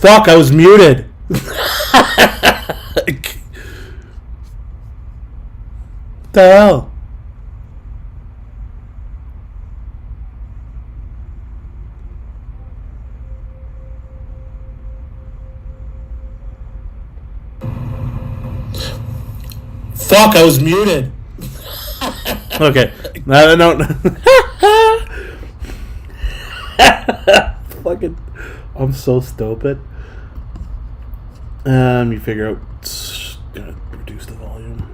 Fuck, I was muted. What the hell? Fuck, I was muted. Okay. No. Fucking. I'm so stupid. Let me figure out. Gonna reduce the volume.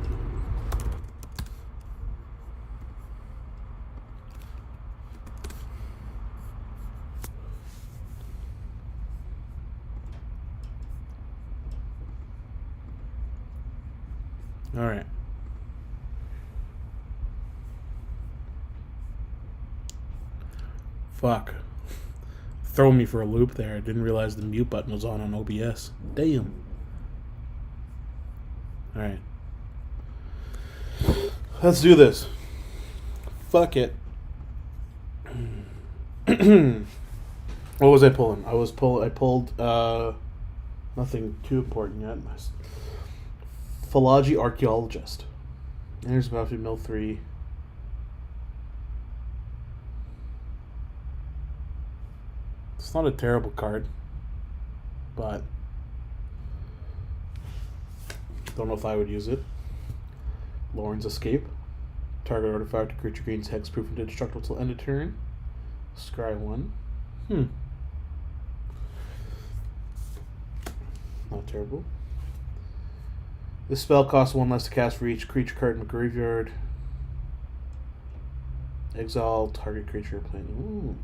All right. Fuck. Throw me for a loop there. I didn't realize the mute button was on OBS. Damn. Alright. Let's do this. Fuck it. What was I pulling? I pulled nothing too important yet. Philology Archaeologist. And here's Battlefield Mill 3. It's not a terrible card, but don't know if I would use it. Lauren's Escape. Target artifact or creature gains hexproof and indestructible till end of turn. Scry 1. Not terrible. This spell costs 1 less to cast for each creature card in the graveyard. Exile target creature playing. Ooh.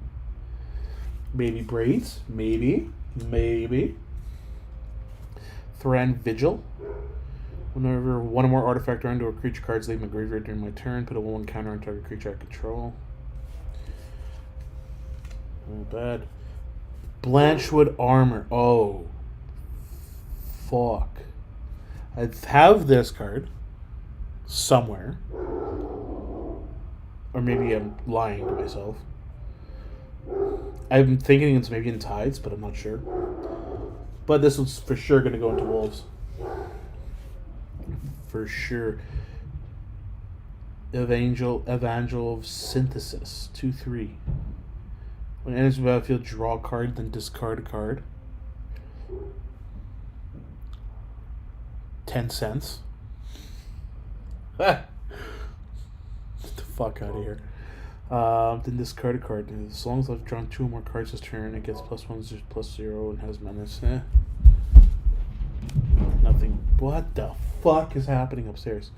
Maybe Braids. Maybe. Thran Vigil. Whenever one or more artifact or end or creature cards leave my graveyard during my turn, put a 1 counter on target creature I control. Not bad. Blanchwood Armor. Oh. Fuck. I have this card somewhere. Or maybe I'm lying to myself. I'm thinking it's maybe in Tides, but I'm not sure. But this was for sure going to go into Wolves. For sure. Evangel of Synthesis. 2/3. When it enters the battlefield, draw a card, then discard a card. 10 cents. Get the fuck out of here. Then discard a card. As long as I've drawn 2 or more cards this turn, it gets +1, +0, and has menace. Nothing. What the fuck is happening upstairs?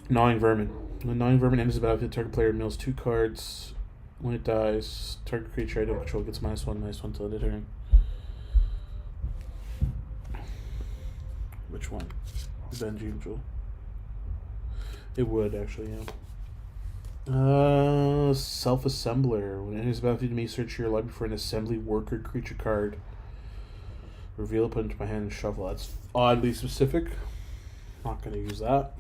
Gnawing Vermin. When Gnawing Vermin enters the battlefield, target player mills 2 cards. When it dies, target creature I don't control gets -1/-1 till end of turn. Which one? Revenge Angel. It would actually, yeah. Self-Assembler. When it enters the battlefield, you may search your library for an assembly worker creature card. Reveal it, put it into my hand, and shuffle. That's oddly specific. Not going to use that.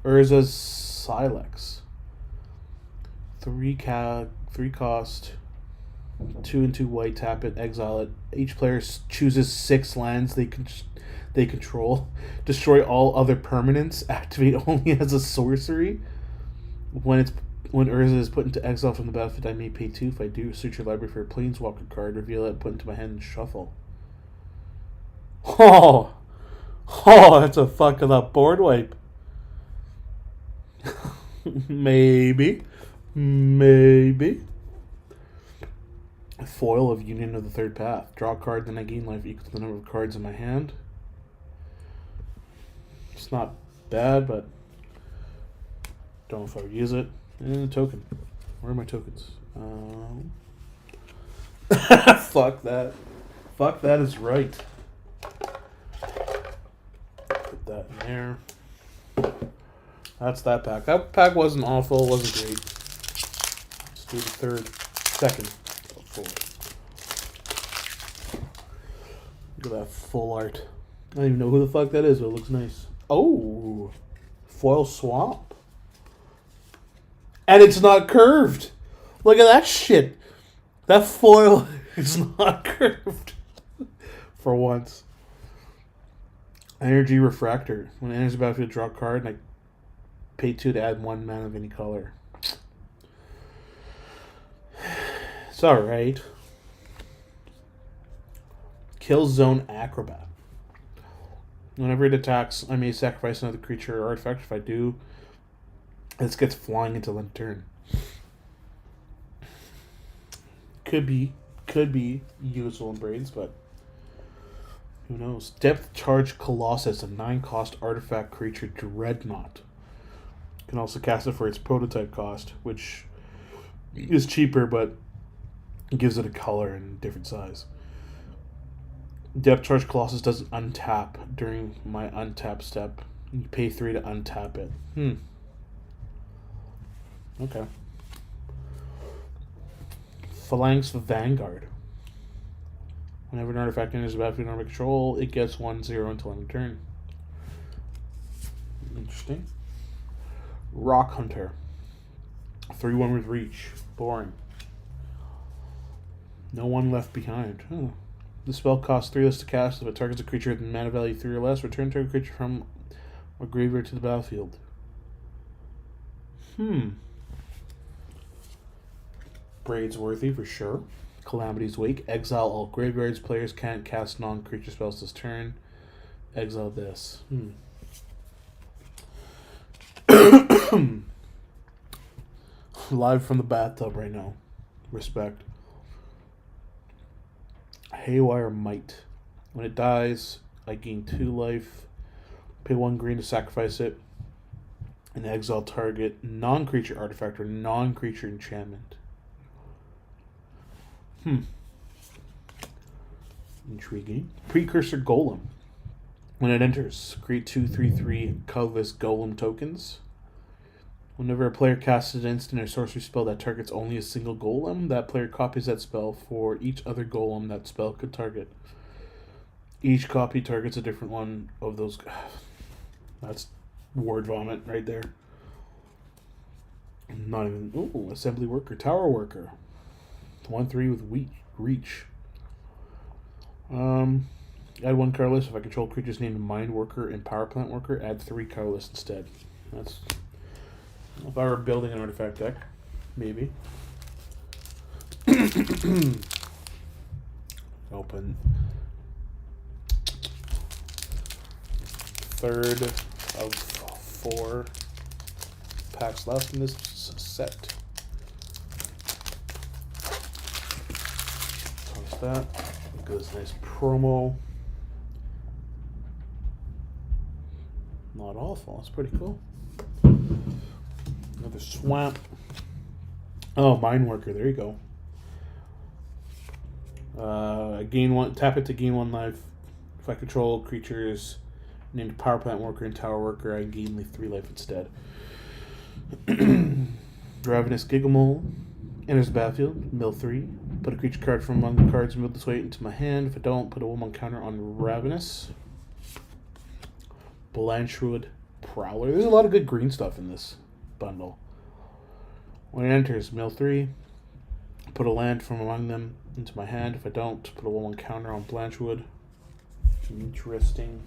Urza's Silex. 3 cost. 2 and 2 white. Tap it. Exile it. Each player chooses 6 lands they control. Destroy all other permanents. Activate only as a sorcery. When Urza is put into exile from the battlefield, I may pay 2. If I do, search your library for a Planeswalker card, reveal it, put it into my hand, and shuffle. Oh, that's a fucking up board wipe. Maybe. Foil of Union of the Third Path. Draw a card, then I gain life equal to the number of cards in my hand. It's not bad, but don't know if I would use it. And a token. Where are my tokens? Fuck that. Fuck that is right. Put that in there. That's that pack. That pack wasn't awful. Wasn't great. Let's do the second. Look at that full art. I don't even know who the fuck that is, but it looks nice. Oh, Foil Swamp. And it's not curved. Look at that shit. That foil is not curved. For once. Energy Refractor. When it enters the battlefield, draw a card, and I pay 2 to add 1 mana of any color. It's alright. Kill Zone Acrobat. Whenever it attacks, I may sacrifice another creature or artifact. If I do, this gets flying until end turn. Could be useful in Braids, but who knows? Depth Charge Colossus, a 9-cost artifact creature Dreadnought. You can also cast it for its prototype cost, which is cheaper, but gives it a color and different size. Depth Charge Colossus doesn't untap during my untap step. You pay 3 to untap it. Okay. Phalanx Vanguard. Whenever an artifact enters the battlefield under my control, it gets 1/0 until end of turn. Interesting. Rock Hunter. 3/1 with reach. Boring. No One Left Behind. The spell costs 3 less to cast. If it targets a creature with mana value 3 or less, return target creature from a graveyard to the battlefield. Braids worthy for sure. Calamity's Wake. Exile all graveyards. Players can't cast non-creature spells this turn. Exile this. Live from the bathtub right now. Respect. Haywire Might. When it dies, I gain 2 life. Pay 1 green to sacrifice it. And exile target non-creature artifact or non-creature enchantment. Intriguing. Precursor Golem. When it enters, create 2/3/3 colorless Golem tokens. Whenever a player casts an instant or sorcery spell that targets only a single golem, that player copies that spell for each other golem that spell could target. Each copy targets a different one of those. That's word vomit right there. Not even. Ooh, Assembly Worker, Tower Worker. 1/3 with reach. Add 1 colorless. If I control creatures named Mind Worker and Power Plant Worker, add 3 colorless instead. That's. If I were building an artifact deck, maybe. Open. 3rd of 4 packs left in this set. Toss that. Goes nice promo. Not awful. That's pretty cool. Another Swamp. Oh, Mind Worker. There you go. Gain 1. Tap it to gain 1 life. If I control creatures named Power Plant Worker and Tower Worker, I gain 3 life instead. Ravenous Gigamole. Enters the battlefield. Mill 3. Put a creature card from among the cards milled this way into my hand. If I don't, put a 1/1 counter on Ravenous. Blanchwood Prowler. There's a lot of good green stuff in this bundle. When it enters, mill 3. Put a land from among them into my hand. If I don't, put a 1/1 counter on Blanchwood. Interesting.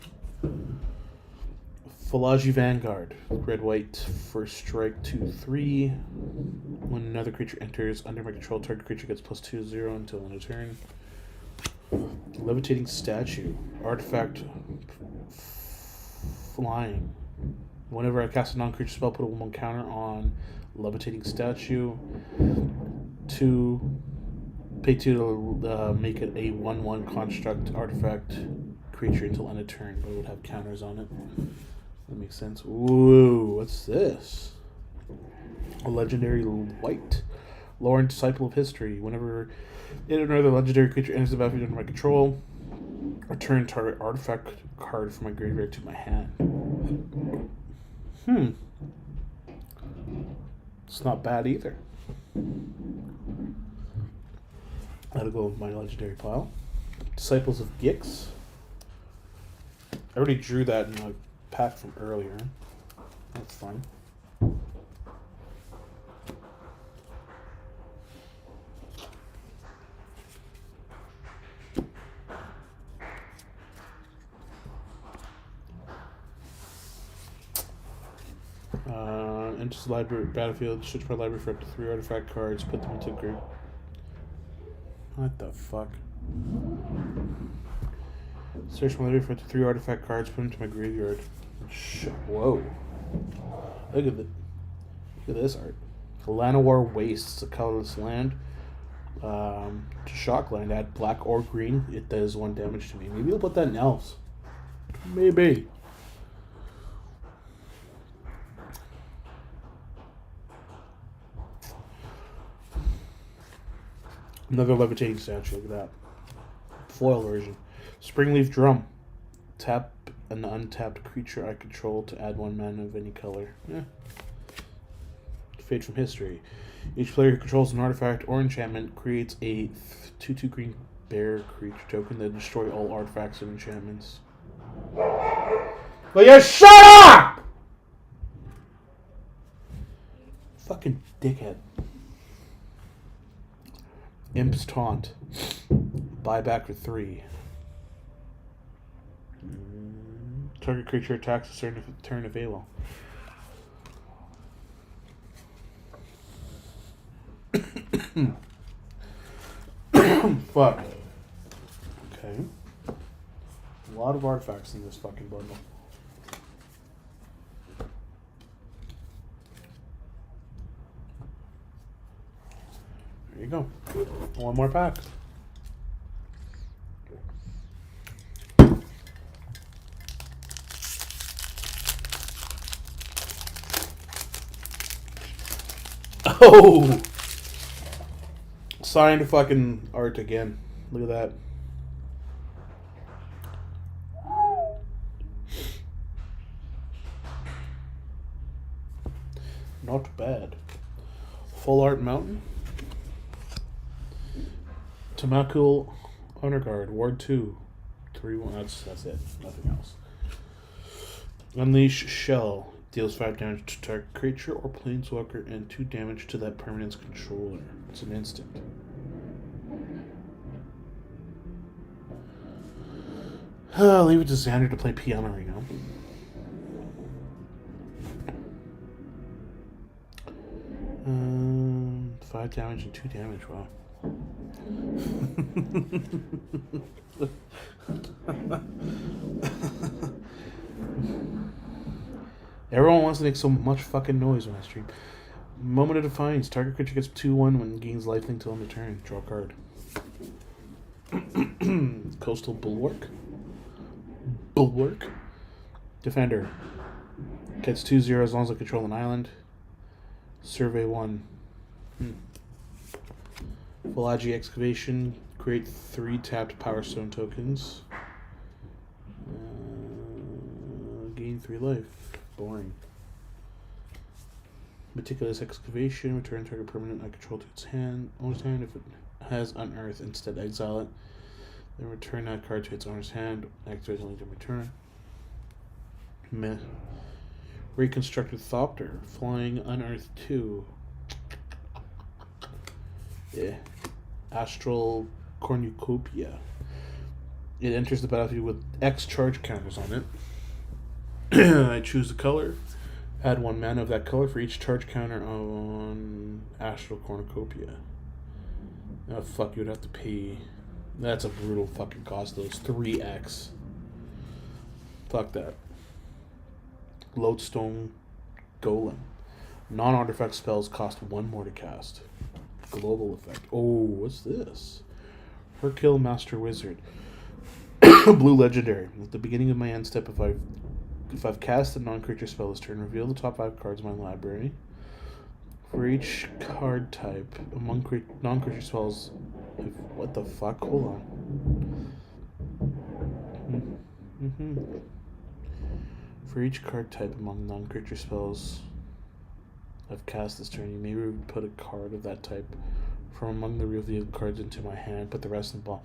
Phalaji Vanguard. Red-white. First strike 2/3. When another creature enters under my control, target creature gets +2/0 until end of turn. Levitating Statue. Artifact flying. Whenever I cast a non-creature spell, put a 1/1 counter on Levitating Statue. 2. Pay 2 to make it a 1/1 construct artifact creature until end of turn, but it would have counters on it. That makes sense. Ooh, what's this? A legendary white. Lore and Disciple of History. Whenever another legendary creature enters the battlefield under my control, return target artifact card from my graveyard to my hand. It's not bad either. That'll go with my legendary pile. Disciples of Gix. I already drew that in my pack from earlier. That's fine. enters the library battlefield, search my library for up to 3 artifact cards, put them into group. What the fuck? Search my library for up to 3 artifact cards, put them to my graveyard. Whoa. Look at this art. Llanowar Wastes, a colorless land. To shock land, add black or green. It does 1 damage to me. Maybe I'll put that in elves. Maybe. Another levitating statue. Look at that. Foil version. Springleaf Drum. Tap an untapped creature I control to add 1 mana of any color. Yeah. Fade from history. Each player who controls an artifact or enchantment creates a 2/2 green bear creature token that destroy all artifacts and enchantments. Will you shut up? Fucking dickhead. Imp's Taunt. Buyback for 3. Target creature attacks a certain turn available. Fuck. Okay. A lot of artifacts in this fucking bundle. There you go. 1 more pack. Oh! Signed fucking art again. Look at that. Not bad. Full Art Mountain. Tamakul Honor Guard. Ward 2. 3-1. That's it. Nothing else. Unleash Shell. Deals 5 damage to target creature or planeswalker and 2 damage to that permanent's controller. It's an instant. Leave it to Xander to play piano right now. Five damage and 2 damage. Wow. Everyone wants to make so much fucking noise when I stream. Moment of Defiance. Target creature gets 2/1 when it gains lifelink till end of turn. Draw a card. Coastal Bulwark. Defender. Gets 2/0 as long as I control an island. Survey 1. Village Excavation. Create 3 tapped Power Stone tokens. Gain 3 life. Boring. Meticulous Excavation. Return target permanent I control to its owner's hand. If it has Unearth, instead exile it. Then return that card to its owner's hand. Activate only to return. Meh. Reconstructed Thopter. Flying Unearth 2. Yeah. Astral Cornucopia. It enters the battlefield with X charge counters on it. I choose the color. Add 1 mana of that color for each charge counter on Astral Cornucopia. Oh, fuck, you would have to pay. That's a brutal fucking cost, those 3x. Fuck that. Lodestone Golem. Non-artifact spells cost 1 more to cast. Global effect. Oh, what's this? Hercule Master Wizard. Blue legendary. At the beginning of my end step, if I've cast a non-creature spell this turn, reveal the top 5 cards of my library. For each card type among non-creature spells, what the fuck? Hold on. For each card type among non-creature spells I've cast this turn, you may put a card of that type from among the revealed cards into my hand. Put the rest in the ball.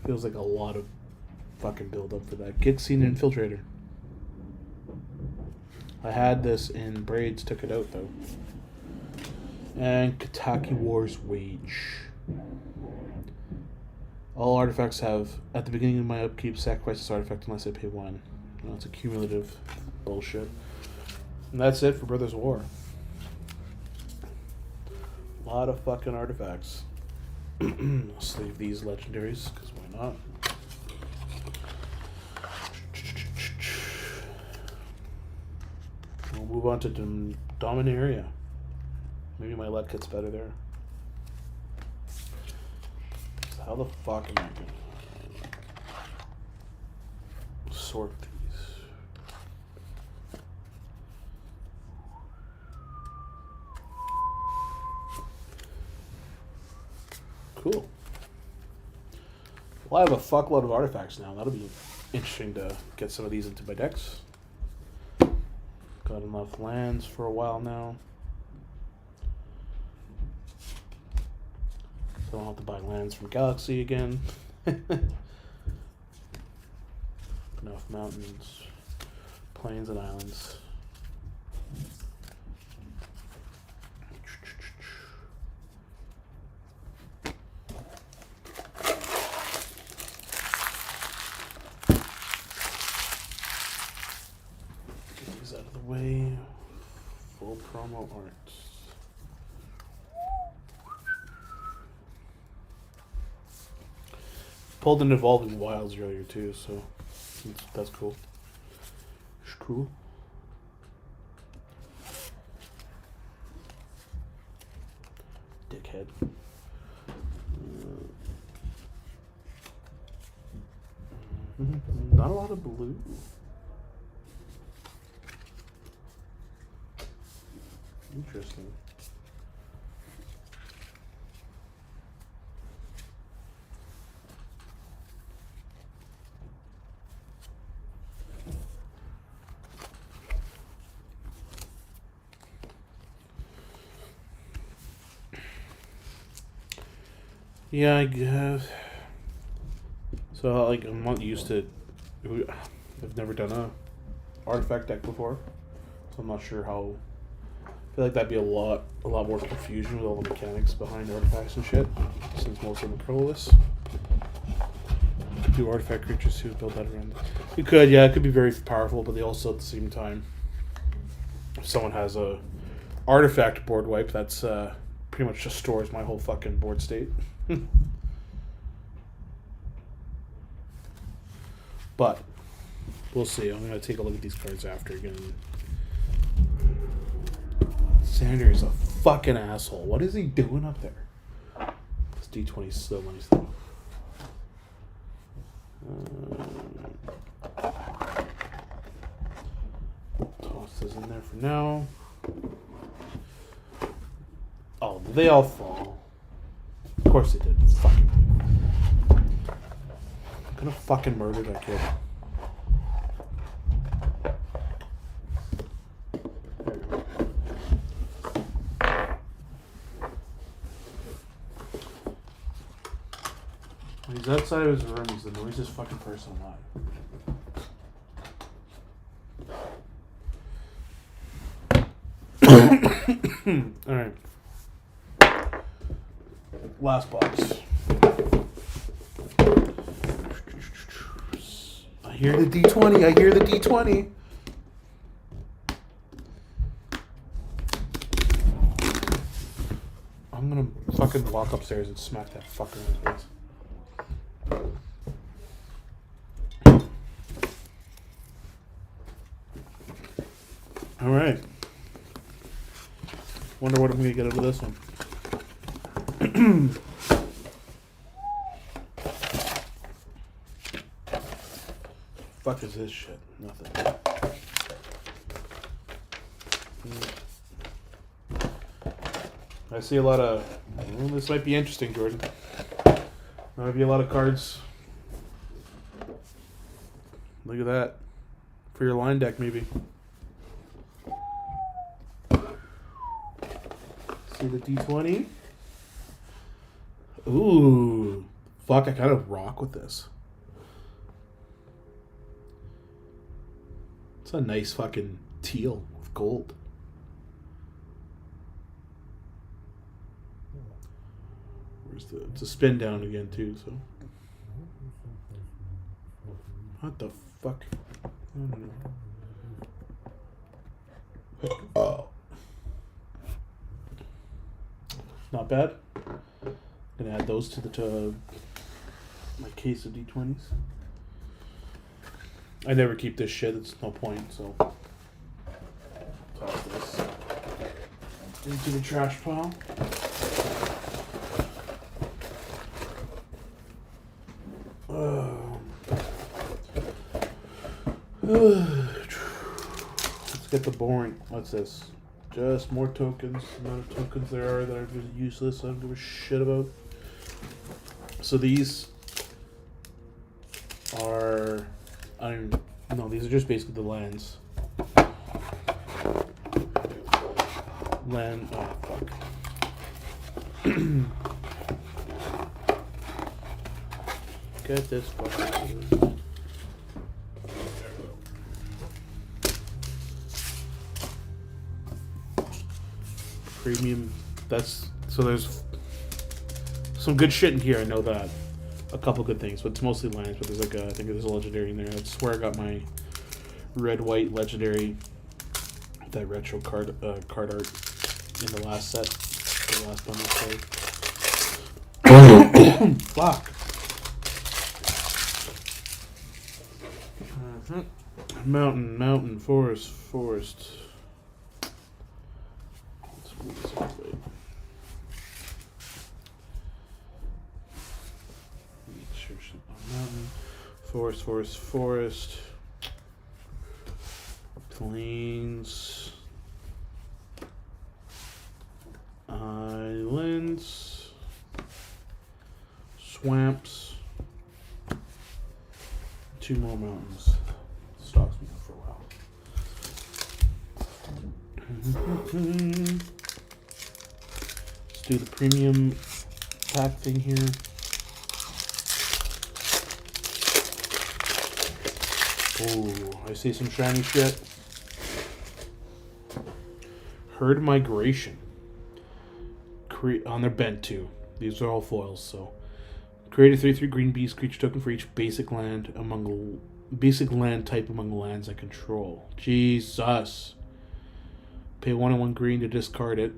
Feels like a lot of fucking build up for that. Gixine Infiltrator. I had this in Braids, took it out though. And Kataki War's Wage. All artifacts have, at the beginning of my upkeep, sacrifice this artifact unless I pay 1. No, it's a cumulative bullshit. And that's it for Brothers War. A lot of fucking artifacts. I'll save these legendaries, because why not? We'll move on to Dominaria. Maybe my luck gets better there. So how the fuck am I gonna sort these? Cool. Well, I have a fuckload of artifacts now. That'll be interesting to get some of these into my decks. Got enough lands for a while now. So I don't have to buy lands from Galaxy again. Enough mountains, plains, and islands. Get these out of the way. Full promo art. Pulled an Evolving Wilds earlier too, so that's cool. It's cool. Dickhead. Not a lot of blue. Interesting. Yeah, I guess. So, like, I'm not used to. I've never done a artifact deck before, so I'm not sure how. I feel like that'd be a lot more confusion with all the mechanics behind artifacts and shit, since most of them are colorless. Do artifact creatures too, build that around. You could, yeah, it could be very powerful, but they also at the same time, if someone has a artifact board wipe, that's pretty much just stores my whole fucking board state. But we'll see. I'm gonna take a look at these cards after again. Sander is a fucking asshole. What is he doing up there? This D20 is so nice though. Toss this in there for now. Oh, they all fall. Of course they did. Fucking. I'm gonna fucking murder that kid. There you go. When he's outside of his room, he's the noisiest fucking person alive. Alright. Last box. I hear the D20. I hear the D20. I'm gonna fucking walk upstairs and smack that fucker in his face. Alright. Wonder what I'm gonna get out of this one. Fuck is this shit? Nothing. I see a lot of. Well, this might be interesting, Jordan. Might be a lot of cards. Look at that. For your line deck, maybe. See the D20? Ooh. Fuck, I kind of rock with this. It's a nice fucking teal with gold. Where's the... It's a spin down again, too, so... What the fuck? Oh. Not bad. Gonna add those to my case of D20s. I never keep this shit. It's no point. So toss this into the trash pile. Let's get the boring. What's this? Just more tokens. The amount of tokens there are that are just useless. I don't give a shit about. So these are. No, these are just basically the lands. Land. Oh, fuck. Get this fucking. Premium. That's so. There's some good shit in here. I know that. A couple good things, but it's mostly lands. But there's like I think there's a legendary in there. That's where I got my red-white legendary. That retro card art in the last set, the last bundle set. Fuck. Mountain, forest. Let's move this out of the way. Mountain, forest, plains, islands, swamps, 2 more mountains. Stocks me up for a while. Let's do the premium pack thing here. Oh, I see some shiny shit. Herd Migration. On their bent too. These are all foils, so create a 3/3 green beast creature token for each basic land type among the lands I control. Jesus. Pay 1 and 1 green to discard it.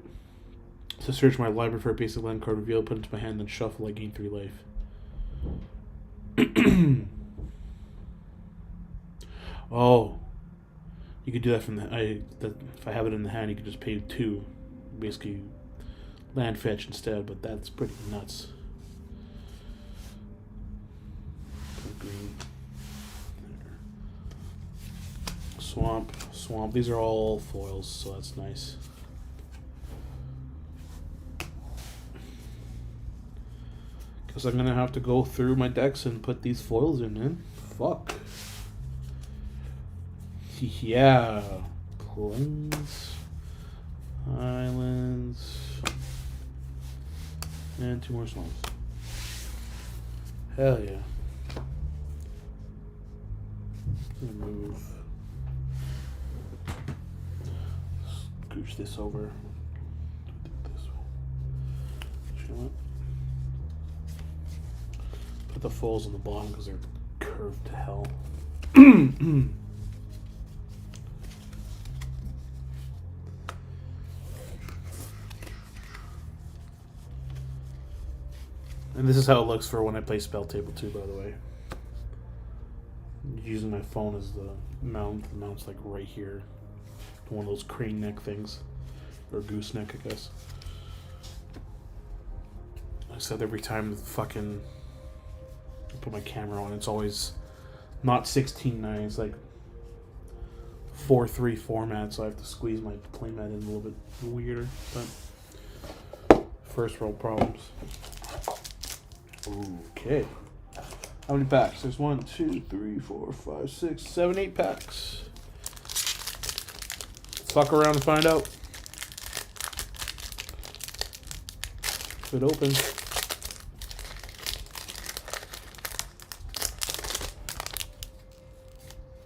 To search my library for a basic land card, reveal, put it into my hand, then shuffle. I gain 3 life. Oh, you could do that from if I have it in the hand, you could just pay 2, basically land fetch instead. But that's pretty nuts. Green. There. Swamp. These are all foils, so that's nice. Because I'm gonna have to go through my decks and put these foils in, man. Fuck. Yeah, plains, islands, and 2 more swamps. Hell yeah. Move. Scooch this over. Put the foils on the bottom because they're curved to hell. And this is how it looks for when I play Spell Table too, by the way. I'm using my phone as the mount. The mount's like right here. One of those crane neck things. Or goose neck, I guess. Except every time the fucking I put my camera on, it's always not 16:9, it's like 4:3 format, so I have to squeeze my playmat in a little bit weirder. But first world problems. Okay. How many packs? There's 1, 2, 3, 4, 5, 6, 7, 8 packs. Let's fuck around and find out. If it opens.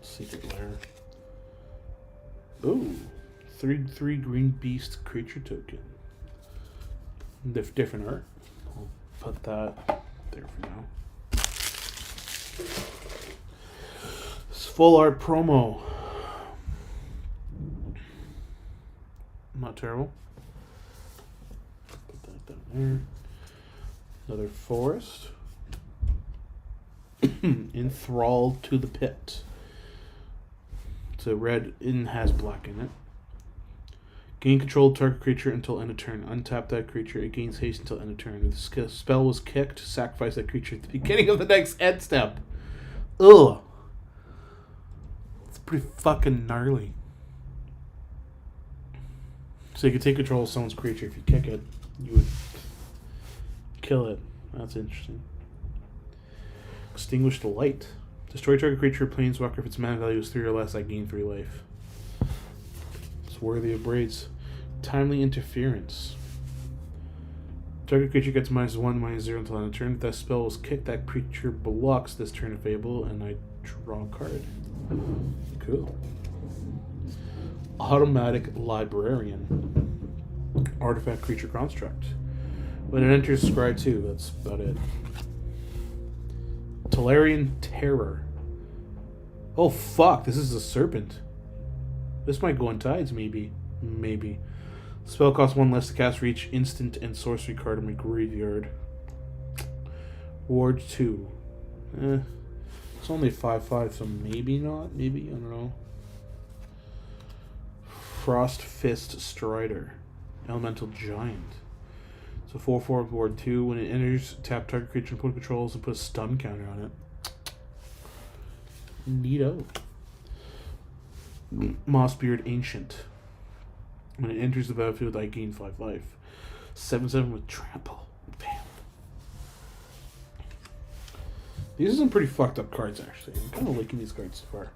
Secret lair. Ooh. 3/3 green beast creature token. Different art. I'll put that there for now. Let's full art promo. Not terrible. Put that down there. Another forest. Enthralled to the pit. It's a red and has black in it. Gain control of target creature until end of turn. Untap that creature. It gains haste until end of turn. If the spell was kicked, sacrifice that creature at the beginning of the next end step. Ugh. It's pretty fucking gnarly. So you can take control of someone's creature. If you kick it, you would kill it. That's interesting. Extinguish the light. Destroy target creature or planeswalker if its mana value is 3 or less. I gain 3 life. It's worthy of braids. Timely interference. Target creature gets -1/-0 until end of turn. If that spell was kicked, that creature blocks this turn if able, and I draw a card. Cool. Automatic Librarian. Artifact creature construct. When it enters, scry 2. That's about it. Tolarian Terror. Oh fuck, this is a serpent. This might go in tides, maybe. Maybe. Spell costs 1 less to cast for each instant and sorcery card in my graveyard. Ward 2. It's only 5/5, so maybe not. Maybe, I don't know. Frost Fist Strider. Elemental Giant. So 4/4 Ward 2. When it enters, tap target creature and put controls and put a stun counter on it. Neato. Mossbeard Ancient. When it enters the battlefield, I gain 5 life. 7/7 with Trample. Bam. These are some pretty fucked up cards, actually. I'm kind of liking these cards so far.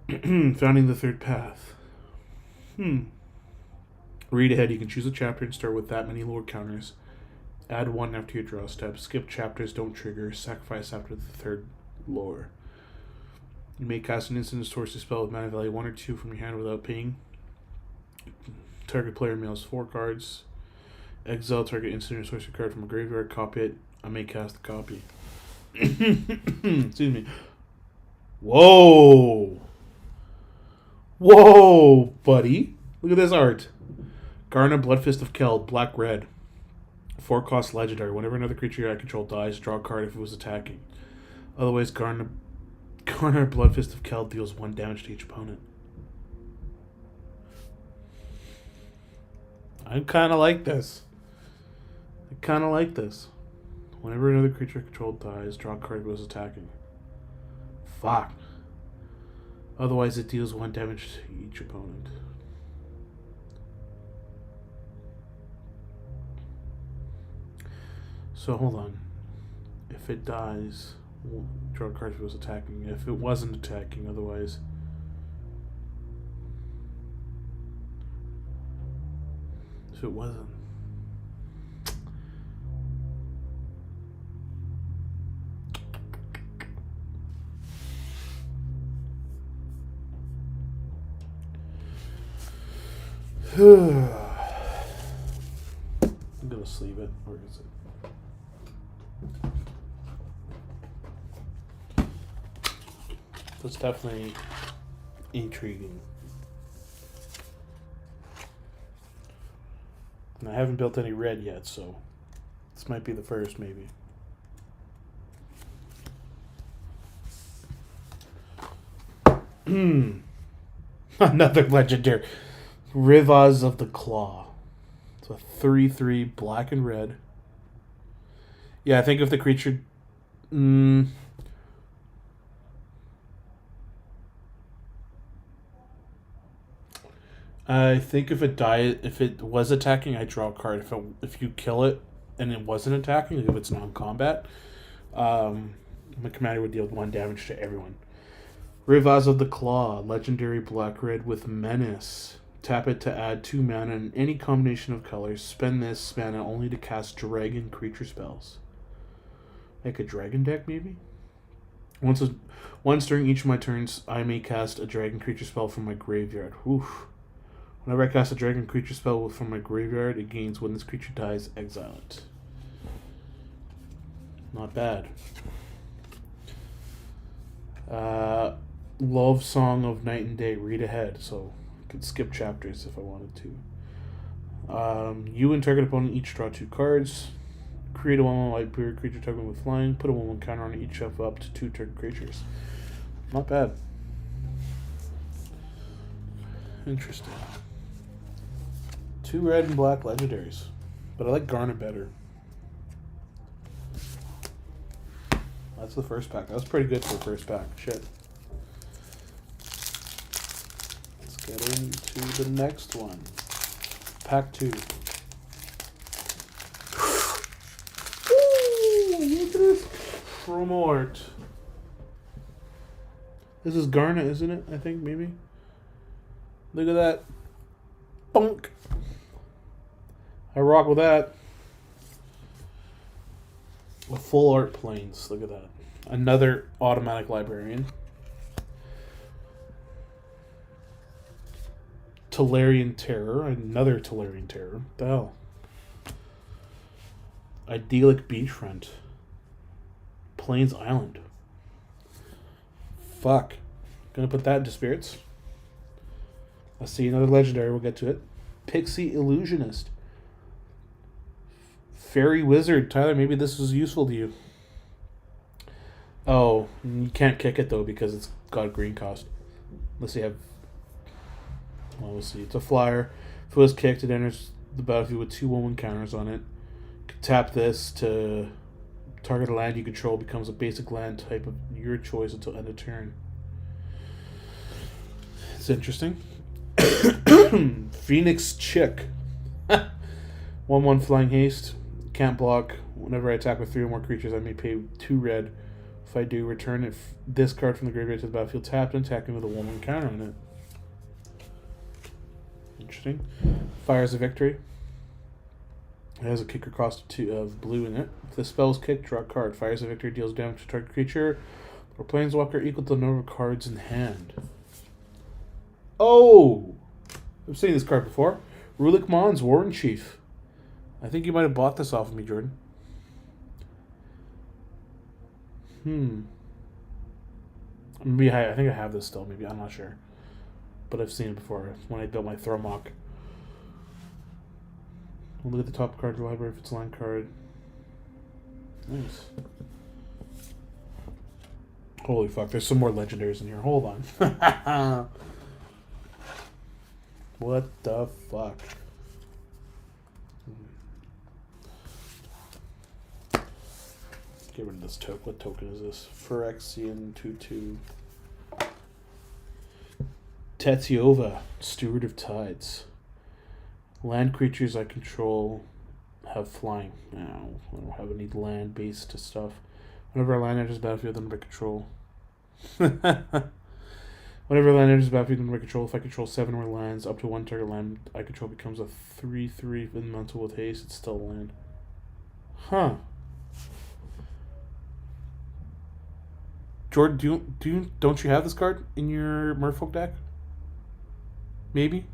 Founding the Third Path. Read ahead. You can choose a chapter and start with that many lore counters. Add 1 after your draw step. Skip chapters, don't trigger. Sacrifice after the 3rd lore. You may cast an instant sorcery spell with mana value 1 or 2 from your hand without paying. Target player mails 4 cards. Exile target instant or sorcery card from a graveyard. Copy it. I may cast the copy. Excuse me. Whoa! Whoa, buddy. Look at this art. Garna, Bloodfist of Keld, black red. 4 cost legendary. Whenever another creature I control dies, draw a card if it was attacking. Otherwise, Garna, Bloodfist of Keld deals 1 damage to each opponent. I kind of like this. Whenever another creature I control dies, draw a card if it was attacking. Fuck. Otherwise, it deals 1 damage to each opponent. So, hold on. If it dies, we'll draw a card if it was attacking. If it wasn't attacking, otherwise... If it wasn't... I'm gonna sleeve it. Where is it? That's definitely intriguing. And I haven't built any red yet, so this might be the first, maybe. Another legendary. Rivaz of the Claw. It's a 3/3 black and red. Yeah, I think if the creature... I think if it was attacking, I draw a card. If you kill it and it wasn't attacking, like if it's non-combat, my commander would deal 1 damage to everyone. Rivaz of the Claw, legendary black-red with Menace. Tap it to add 2 mana in any combination of colors. Spend this mana only to cast dragon creature spells. Like a dragon deck, maybe? Once during each of my turns, I may cast a dragon creature spell from my graveyard. Oof. Whenever I cast a dragon creature spell from my graveyard, it gains when this creature dies, exile it. Not bad. Love Song of Night and Day. Read ahead, so I could skip chapters if I wanted to. You and target opponent each draw 2 cards. Create a 1/1 white bird creature targeting with flying. Put a 1/1 counter on each of up to 2 target creatures. Not bad. Interesting. 2 red and black legendaries. But I like Garnet better. That's the first pack. That was pretty good for the first pack. Shit. Let's get into the next one. Pack 2. Ooh, look at this promo art. This is Garnet, isn't it? I think, maybe. Look at that. Bunk. I rock with that. A full art planes. Look at that. Another automatic librarian. Tolarian Terror. Another Tolarian Terror. What the hell? Idyllic Beachfront. Plains Island. Fuck. Gonna put that into spirits. Let's see another legendary. We'll get to it. Pixie Illusionist. Fairy Wizard. Tyler, maybe this was useful to you. Oh, you can't kick it though because it's got a green cost. Unless you have... Well, we'll see. It's a flyer. If it was kicked, it enters the battlefield with 2 1/1 counters on it. You can tap this to target a land you control, becomes a basic land type of your choice until end of turn. It's interesting. Phoenix Chick. 1/1 flying haste. Can't block. Whenever I attack with 3 or more creatures, I may pay 2 red. If I do, return this card from the graveyard to the battlefield tapped and attacking with a 1/1 counter on it. Interesting. Fires a Victory. It has a kicker cost of blue in it. If the spell is kicked, draw a card. Fires a Victory deals damage to target creature or planeswalker equal to the number of cards in hand. Oh! I've seen this card before. Rulik Mons, Warren Chief. I think you might have bought this off of me, Jordan. Maybe I think I have this still. Maybe I'm not sure, but I've seen it before when I built my Thromok. We'll look at the top card of the library if it's a line card. Nice. Holy fuck! There's some more legendaries in here. Hold on. What the fuck? Get rid of this token. What token is this? Phyrexian 2/2. Tetiova, Steward of Tides. Land creatures I control have flying. No, I don't have any land-based stuff. Whenever a land enters the battlefield under my control. Whenever a land enters the battlefield under my control, if I control 7 more lands, up to 1 target land I control becomes a 3/3 elemental with haste. It's still a land. Huh. Jordan, don't you have this card in your Merfolk deck? Maybe.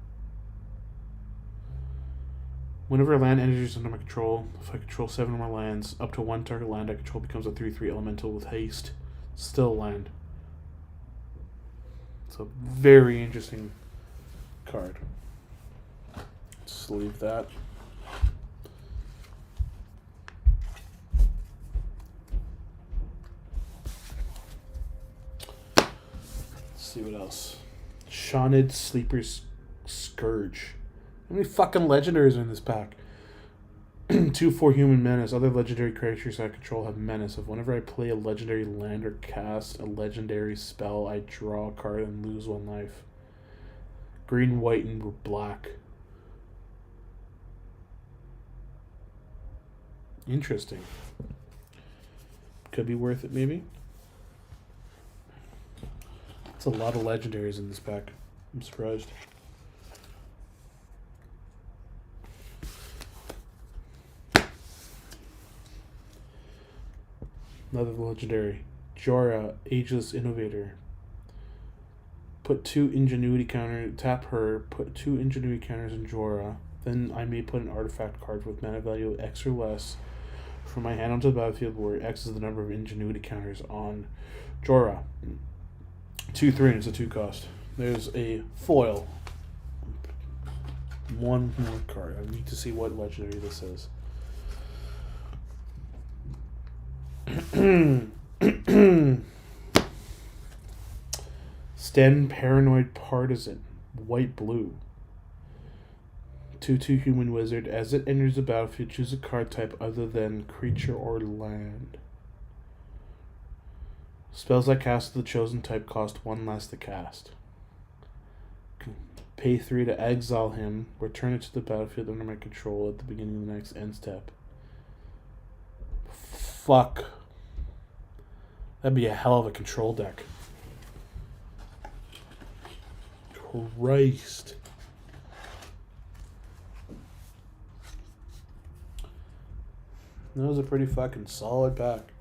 Whenever a land enters under my control, if I control 7 or more lands, up to 1 target land I control becomes a 3/3 elemental with haste. Still land. It's a very interesting card. Just leave that. Let's see what else. Shaunid Sleeper's Scourge. How many fucking legendaries are in this pack? 2/4 Human Menace. Other legendary creatures I control have Menace. If whenever I play a legendary land or cast a legendary spell, I draw a card and lose 1 life. Green, white, and black. Interesting. Could be worth it, maybe. It's a lot of legendaries in this pack. I'm surprised. Another legendary. Jorah, Ageless Innovator. Put 2 Ingenuity counters. Tap her. Put 2 Ingenuity counters in Jorah. Then I may put an artifact card with mana value X or less From my hand onto the battlefield, where X is the number of ingenuity counters on Jorah. 2/3, it's a 2 cost. There's a foil. One more card. I need to see what legendary this is. Sten Paranoid Partisan. White blue. 2/2 human wizard. As it enters the battlefield, choose a card type other than creature or land. Spells that cast the chosen type cost 1 less to cast. Pay 3 to exile him. Return it to the battlefield under my control at the beginning of the next end step. Fuck. That'd be a hell of a control deck. Christ. That was a pretty fucking solid pack.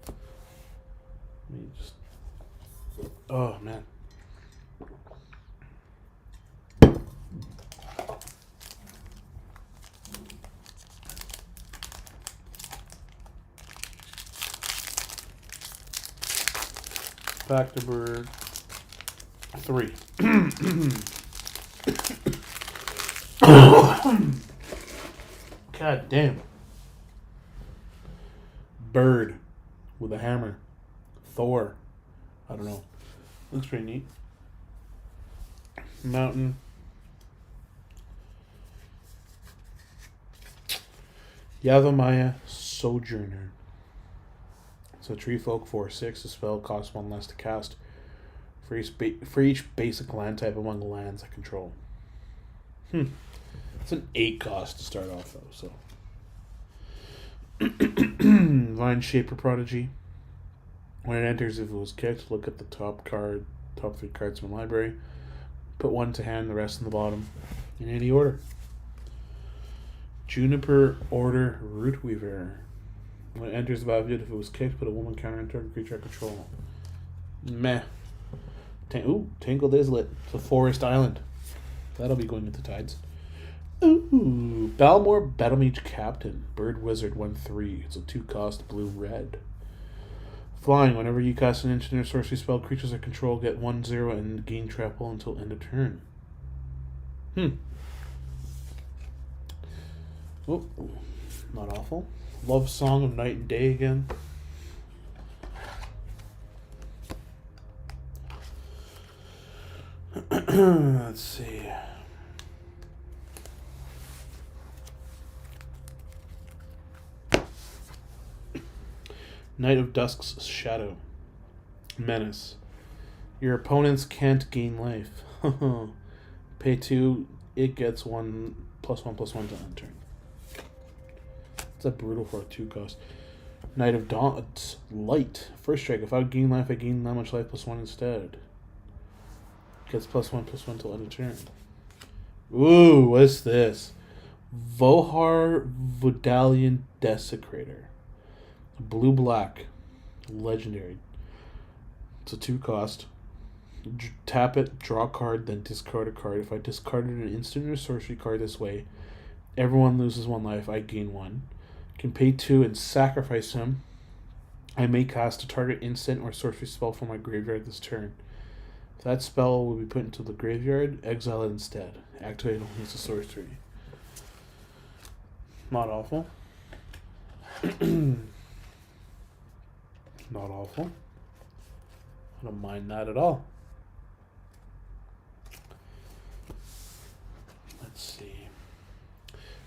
Let me just... Oh, man. Pack number 3. God damn. Bird with a hammer. Thor. I don't know. Looks pretty neat. Mountain. Yavimaya Sojourner. So tree folk 4/6. The spell costs 1 less to cast for each basic land type among the lands I control. It's an 8 cost to start off though. So Vine Shaper Prodigy. When it enters, if it was kicked, look at the top 3 cards from the library. Put 1 to hand, the rest in the bottom, in any order. Juniper Order Rootweaver. When it enters the battlefield, if it was kicked, put a woman counter on target creature I control. Meh. Tangled Islet. It's a forest island. That'll be going into Tides. Ooh. Balmore Battlemage Captain. Bird Wizard 1/3. It's a 2 cost blue-red. Flying. Whenever you cast an instant or sorcery spell, creatures I control get 1/0 and gain trample until end of turn. Oh, not awful. Love Song of Night and Day again. Let's see. Night of Dusk's Shadow. Menace. Your opponents can't gain life. Pay 2, it gets 1 +1/+1 to end turn. It's a brutal for a 2 cost. Night of Dawn's Light. First strike. If I would gain life, I gain that much life +1 instead. Gets +1/+1 till end of turn. Ooh, what's this? Vohar Vodalian Desecrator. Blue-black. Legendary. It's a 2 cost. Tap it, draw a card, then discard a card. If I discarded an instant or sorcery card this way, everyone loses 1 life, I gain 1. Can pay 2 and sacrifice him. I may cast a target instant or sorcery spell from my graveyard this turn. If that spell will be put into the graveyard, exile it instead. Activate only as a sorcery. Not awful. Not awful. I don't mind that at all. Let's see.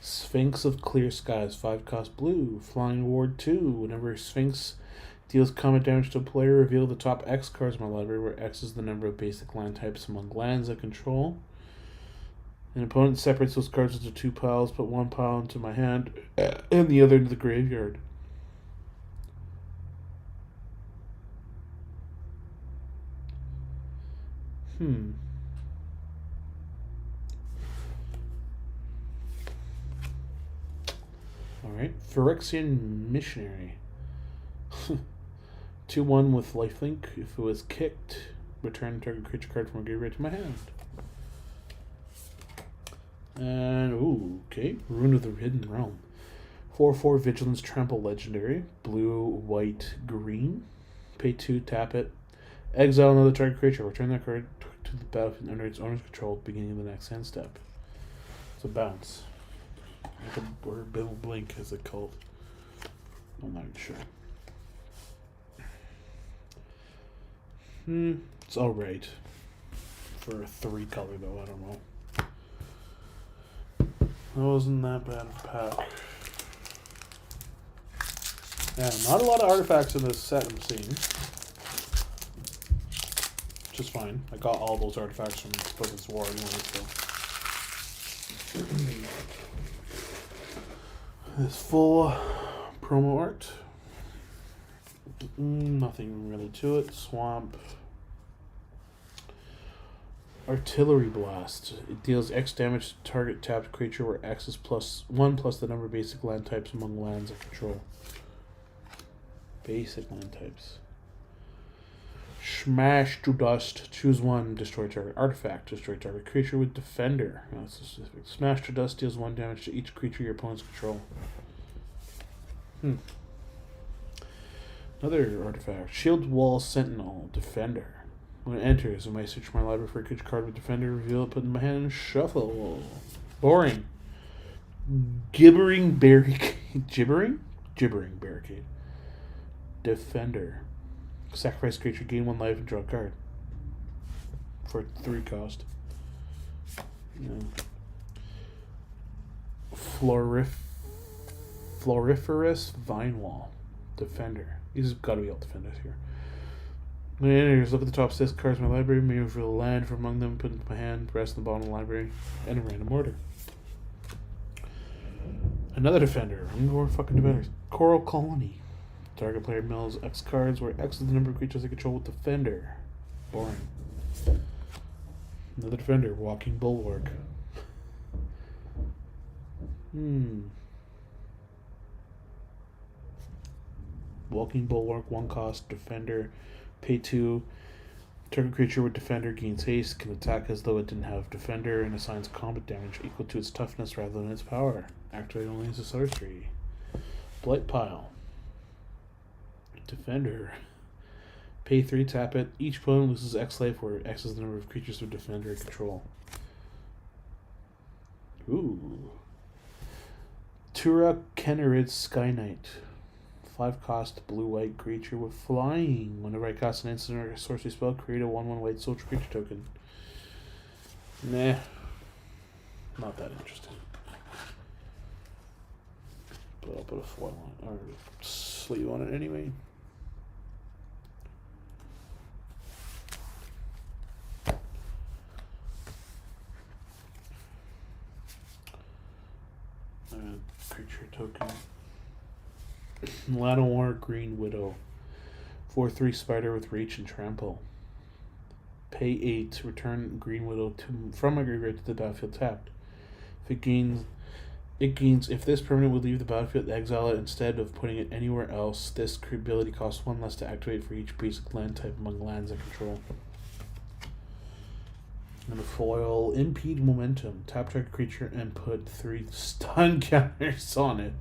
Sphinx of Clear Skies, 5 cost blue. Flying Ward 2. Whenever Sphinx deals combat damage to a player, reveal the top X cards in my library, where X is the number of basic land types among lands I control. An opponent separates those cards into 2 piles, put 1 pile into my hand and the other into the graveyard. Alright, Phyrexian Missionary. 2/1 with lifelink. If it was kicked, return target creature card from a graveyard to my hand. And, okay, Rune of the Hidden Realm. 4/4 Vigilance Trample Legendary. Blue, white, green. Pay 2, tap it. Exile another target creature. Return that card to the battlefield under its owner's control at the beginning of the next hand step. It's a bounce. Or Bill Blink, as it's called. I'm not even sure. It's alright. For a 3 color, though, I don't know. That wasn't that bad of a pack. Yeah, not a lot of artifacts in this set I'm seeing. Which is fine. I got all those artifacts from Brothers War anyway, so. This full promo art. Nothing really to it. Swamp. Artillery Blast. It deals X damage to target tapped creature where X is +1 plus the number of basic land types among lands of control. Basic land types. Smash to dust. Choose one. Destroy target artifact. Destroy target creature with defender. That's specific. Smash to dust deals 1 damage to each creature your opponents control. Another artifact. Shield Wall Sentinel. Defender. When it enters, I might search my library for a creature card with defender, reveal it, put it in my hand, and shuffle. Boring. Gibbering barricade. Gibbering barricade. Defender. Sacrifice creature, gain 1 life, and draw a card. For 3 cost. Floriferous Vine Wall. Defender. These have got to be all defenders here. When it enters, look at the top 6 cards in my library, maybe reveal a land from among them, put it into my hand, rest in the bottom of the library, and a random order. Another defender. I'm more fucking defenders. Coral Colony. Target player mills X cards where X is the number of creatures they control with defender. Boring. Another defender. Walking Bulwark. Walking Bulwark, 1 cost, defender. Pay 2. Target creature with defender gains haste, can attack as though it didn't have defender, and assigns combat damage equal to its toughness rather than its power. Activate only as a sorcery. Blight Pile. Defender. Pay 3, tap it. Each opponent loses X life, where X is the number of creatures with defender control. Ooh. Tura Kennerid Sky Knight. 5 cost blue-white creature with flying. Whenever I cast an instant or a sorcery spell, create a 1/1 white soldier creature token. Nah. Not that interesting. But I'll put a foil on it, or sleeve on it anyway. Creature token. Llanowar Green Widow. 4/3 spider with reach and trample. Pay 8. Return Green Widow from my graveyard to the battlefield tapped. If it gains, if this permanent would leave the battlefield, exile it instead of putting it anywhere else. This ability costs 1 less to activate for each basic land type among lands I control. And a foil. Impede Momentum. Tap target creature and put 3 stun counters on it.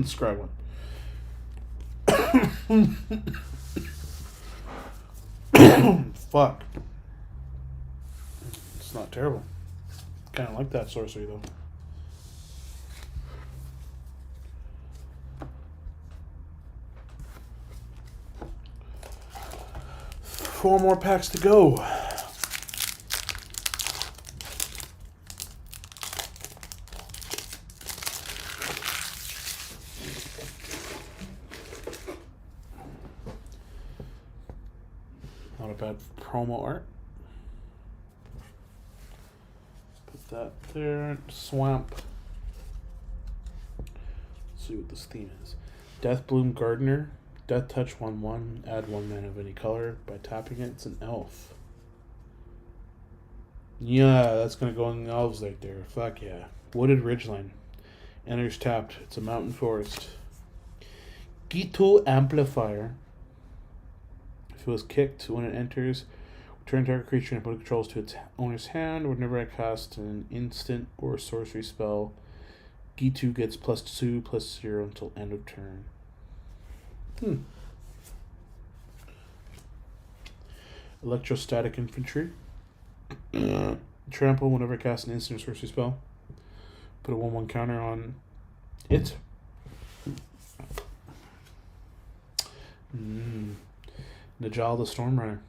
Scry 1. Fuck. It's not terrible. Kind of like that sorcery though. Four more packs to go. Not a bad promo art. Put that there. Swamp. Let's see what this theme is. Deathbloom Gardener. Death Touch 1/1. Add 1 mana of any color. By tapping it, it's an elf. Yeah, that's going to go in the elves right there. Fuck yeah. Wooded Ridgeline. Enters tapped. It's a mountain forest. Gito Amplifier. If it was kicked when it enters, Return target creature and put controls to its owner's hand. Whenever I cast an instant or sorcery spell, G2 gets +2/+0 until end of turn. Electrostatic Infantry. Trample whenever I cast an instant or sorcery spell. Put a 1/1 counter on it. Najal the Stormrunner.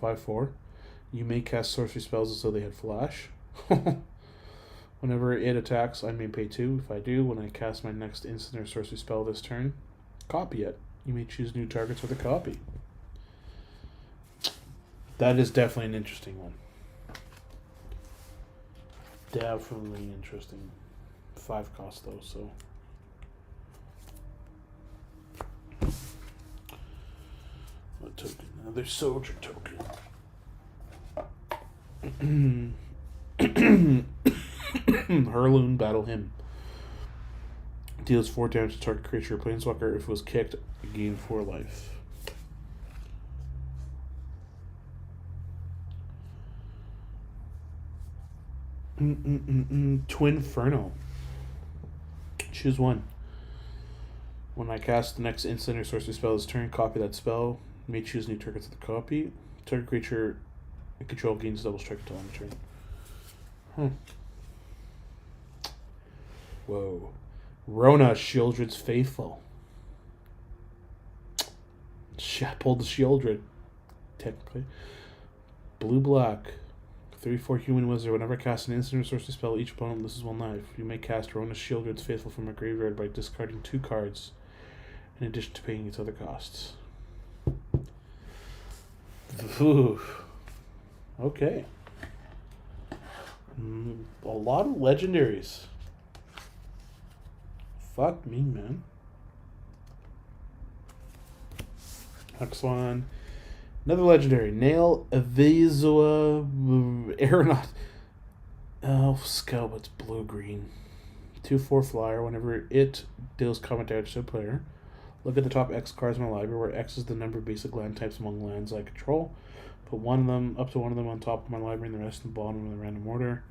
5/4. You may cast sorcery spells as though they had flash. Whenever it attacks, I may pay 2. If I do, when I cast my next instant or sorcery spell this turn, copy it. You may choose new targets with a copy. That is definitely an interesting one. Definitely interesting. 5 cost though, so. What token? Another soldier token. Heirloom Battle Hymn. Deals 4 damage to target creature or planeswalker. If it was kicked, gain 4 life. Twinferno. Choose one. When I cast the next instant or sorcery spell this turn, copy that spell. You may choose new targets with the copy. Target creature I control gains double strike until end of turn. Whoa. Rona, Shieldred's Faithful. Pulled the Shieldred, technically. Blue-black. 3/4 human wizard. Whenever I cast an instant or sorcery spell, each opponent loses 1 life. You may cast Rona Shieldred's Faithful from a graveyard by discarding 2 cards, in addition to paying its other costs. Ooh. Okay. A lot of legendaries. Fuck me, man. Next one. Another legendary. Nail Evazua Aeronaut. Oh, Scout, it's blue-green. 2/4 flyer. Whenever it deals combat damage to a player, look at the top X cards in my library, where X is the number of basic land types among lands I control. Put up to one of them on top of my library and the rest in the bottom in the random order.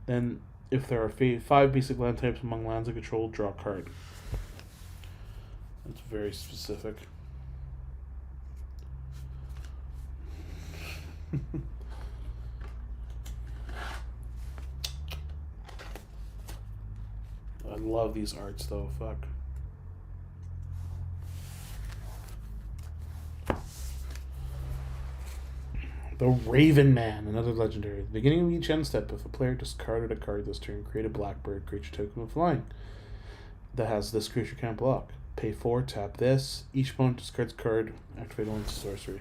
Then, if there are 5 basic land types among lands I control, draw a card. That's very specific. I love these arts though, fuck. The Raven Man, another legendary. At the beginning of each end step, if a player discarded a card this turn, create a blackbird creature token with flying that has this creature can't block. Pay 4, tap this. Each opponent discards card, activate only sorcery.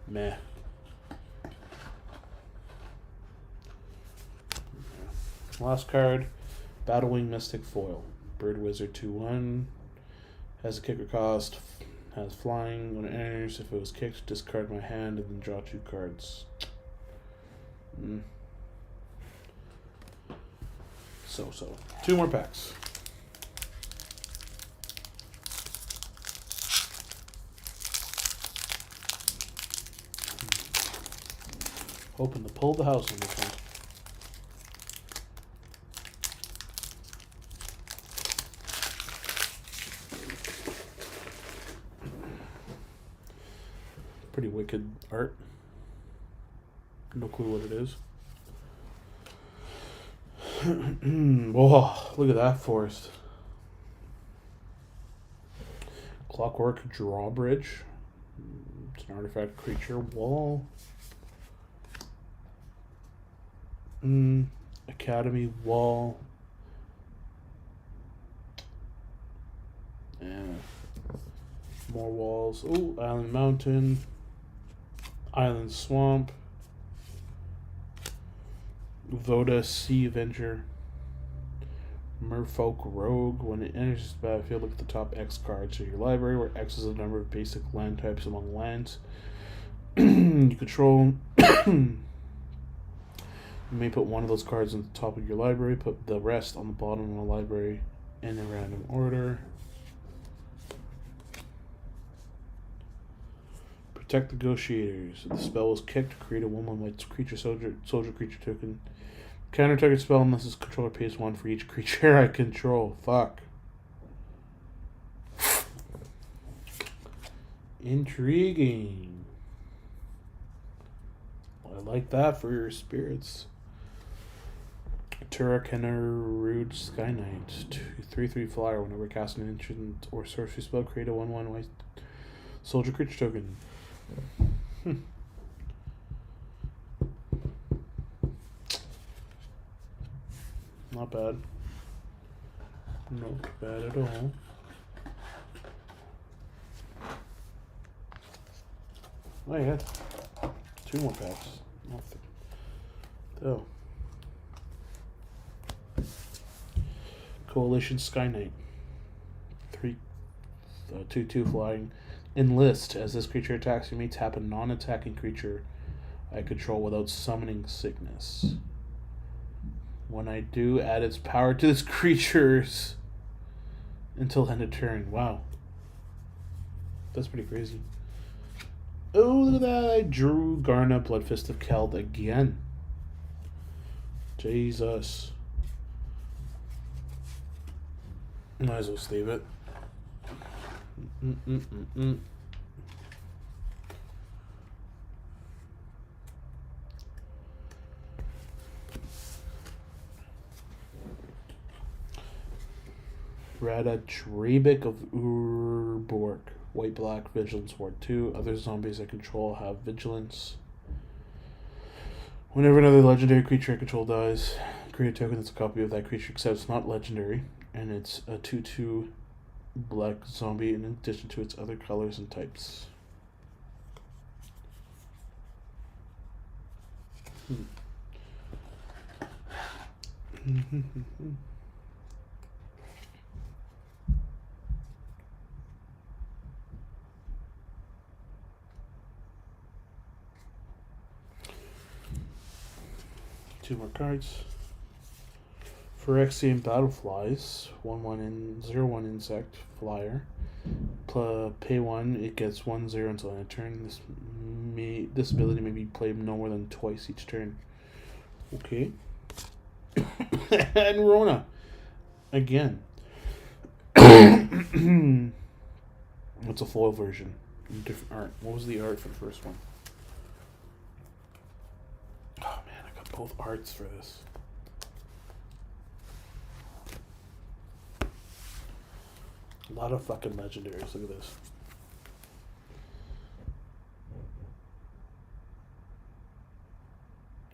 Meh. Last card, Battlewing Mystic Foil. Bird Wizard 2/1. Has a kicker cost. Has flying. When it enters, if it was kicked, discard my hand and then draw 2 cards. So. 2 more packs. Hoping to pull the house on this one. Pretty wicked art. No clue what it is. Whoa, look at that forest. Clockwork Drawbridge. It's an artifact creature wall. Academy wall. And more walls. Oh, Island Mountain. Island Swamp. Voda Sea Avenger. Merfolk Rogue. When it enters the battlefield, look at the top X cards of your library, where X is the number of basic land types among lands you control. You may put one of those cards on the top of your library, put the rest on the bottom of the library in a random order. Protect Negotiators. The spell was kicked. Create a 1/1 white creature soldier creature token. Counter target spell unless its controller pays 1 for each creature I control. Fuck. Intriguing. I like that for your spirits. Turricanor Sky Knight. 3/3 flyer. Whenever casting an instant or sorcery spell, create a 1/1 white soldier creature token. Not bad. Not bad at all. Oh, yeah. 2 more packs. Nothing. Oh. Coalition Sky Knight. 2/2 flying. Enlist. As this creature attacks, you may tap a non-attacking creature I control without summoning Sickness. When I do, add its power to this creature's until end of turn. Wow. That's pretty crazy. Oh, look at that. I drew Garna, Bloodfist of Keld again. Jesus. Might as well save it. Rada Drabik of Urborg. White-black, Vigilance Ward 2. Other zombies I control have Vigilance. Whenever another legendary creature I control dies, create a token that's a copy of that creature except it's not legendary. And it's a 2/2 black zombie in addition to its other colors and types. 2 more cards. Phyrexian Battleflies, 1/1 and 0/1 insect flyer. Pay 1, it gets 1/0 until end of turn. This ability may be played no more than twice each turn. Okay. And Rona again. It's a foil version. Different art. What was the art for the first one? Oh man, I got both arts for this. A lot of fucking legendaries. Look at this.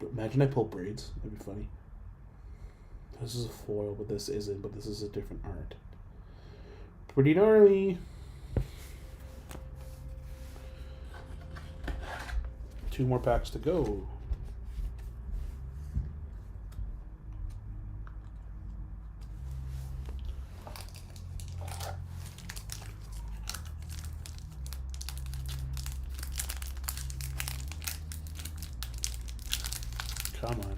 Imagine I pull braids. That'd be funny. This is a foil, but this isn't. But this is a different art. Pretty gnarly. 2 more packs to go. Come on.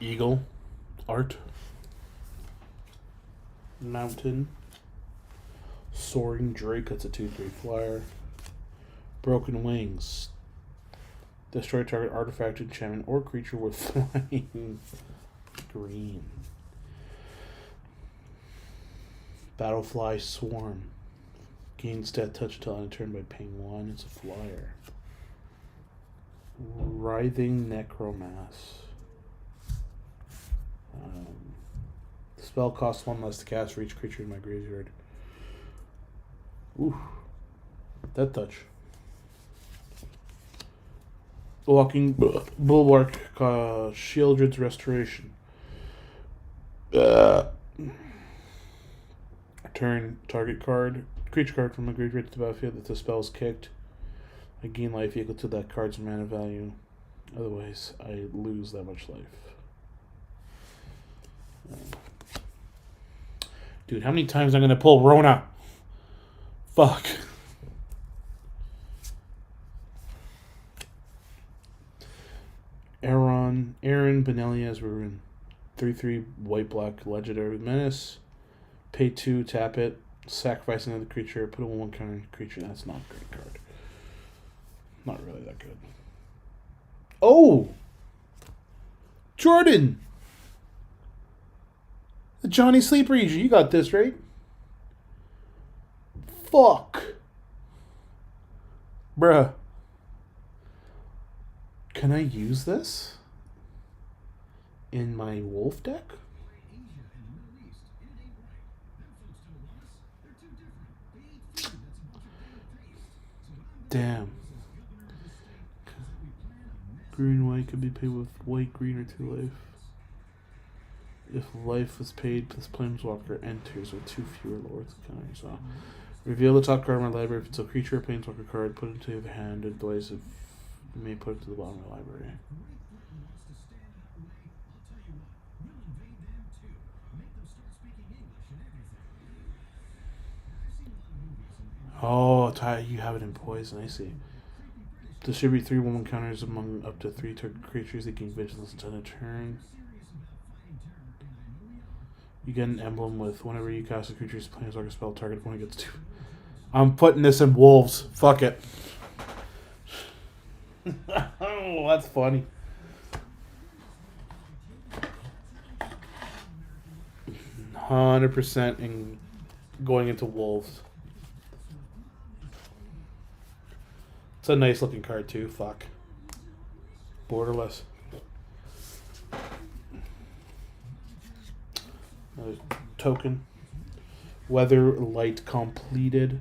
Eagle art. Mountain. Soaring Drake, that's a 2/3 flyer. Broken Wings. Destroy target artifact, enchantment, or creature with flying. Green. Battlefly Swarm. Gain stat touch until end of turn by paying 1. It's a flyer. Writhing Necromass. The spell costs 1 less to cast for each creature in my graveyard. Ooh. Death Touch. Walking Bulwark, Shieldred's Restoration. Turn target card, creature card from a graveyard to the battlefield. If the spell is kicked, I gain life equal to that card's mana value. Otherwise, I lose that much life. Dude, how many times am I gonna pull Rona? Fuck. Aaron Benelias, we're in 3/3 white black legendary menace. Pay 2, tap it, sacrifice another creature, put a 1/1 counter on creature. That's not a great card. Not really that good. Oh! Jordan! The Johnny Sleeper Region, you got this, right? Fuck. Bruh. Can I use this in my wolf deck? Damn. Green white can be paid with white, green, or 2 life. If life is paid, this planeswalker enters with 2 fewer lords counters. So reveal the top card of my library. If it's a creature or planeswalker card, put it into the hand. Otherwise, if you may put it to the bottom of the library. Oh, Ty, you have it in poison. I see. Distribute 3 1/1 counters among up to 3 target creatures that gain vigilance until a turn. You get an emblem with whenever you cast a creature's planeswalker spell, target opponent gets 2. I'm putting this in wolves. Fuck it. Oh, that's funny. 100% in going into wolves. It's a nice looking card too. Fuck. Borderless. Another token. Weather Light completed.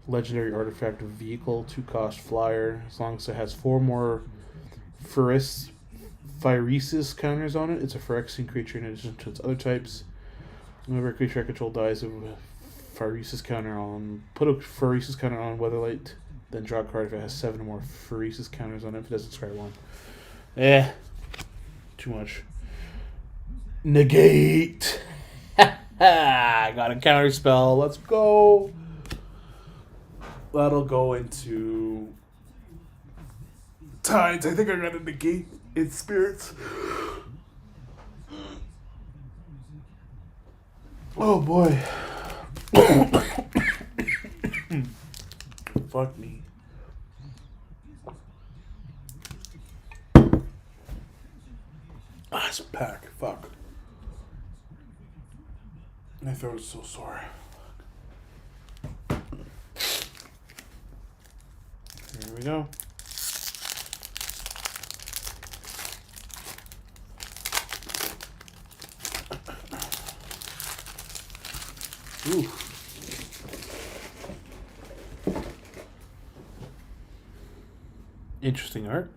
Legendary artifact vehicle. 2-cost flyer. As long as it has 4 more Phyresis counters on it. It's a Phyrexian creature in addition to its other types. Whenever a creature I control dies, a Phyresis counter on. Put a Phyresis counter on Weatherlight. Then draw a card if it has 7 or more Phyresis counters on it. If it doesn't describe 1. Too much. Negate. I got a counter spell. Let's go. That'll go into Tides. I think I'm gonna negate its spirits. Oh boy. Fuck me. It's a pack. Fuck. My throat is so sore. Here we go. Ooh. Interesting art.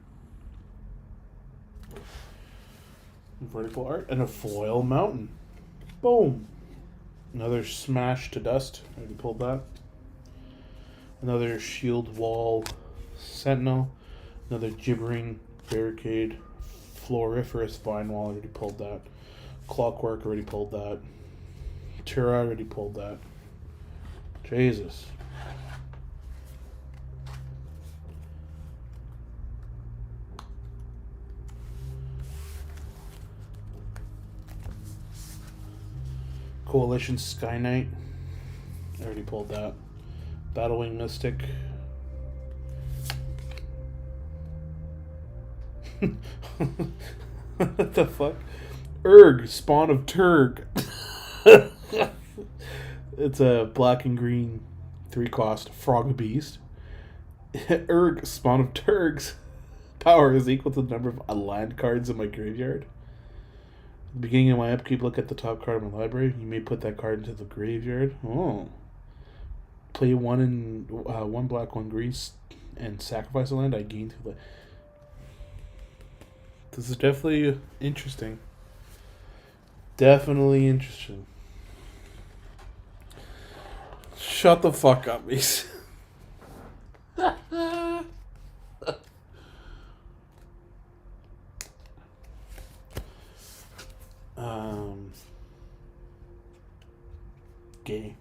Vertical art and a foil mountain. Boom. Another smash to dust. I already pulled that. Another shield wall sentinel. Another gibbering barricade. Floriferous vine wall. Already pulled that. Clockwork. Already pulled that. Tura. Already pulled that. Jesus. Coalition Sky Knight. I already pulled that. Battlewing Mystic. What the fuck? Urg, Spawn of Turg. It's a black and green 3-cost Frog Beast. Urg, Spawn of Turgs. Power is equal to the number of land cards in my graveyard. At the beginning of my upkeep, look at the top card of my library. You may put that card into the graveyard. Oh. Play 1 black, 1 green, and sacrifice a land. I gain 2 life. This is definitely interesting. Definitely interesting. Shut the fuck up, Mace. Gay.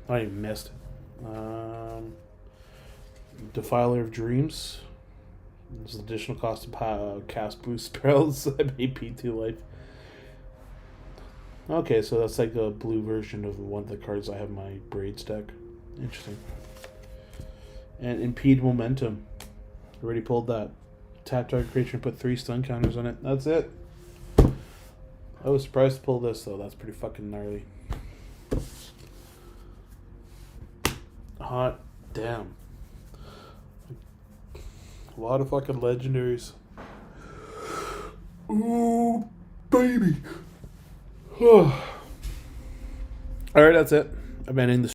I even missed it. Defiler of Dreams. There's an additional cost to cast blue spells. I made P2 life. Okay, so that's like a blue version of one of the cards I have in my Braids deck. Interesting. And Impede Momentum. Already pulled that. Tap target creature and put 3 stun counters on it. That's it. I was surprised to pull this, though. That's pretty fucking gnarly. Hot damn. A lot of fucking legendaries. Ooh, baby. Alright, that's it. I'm ending the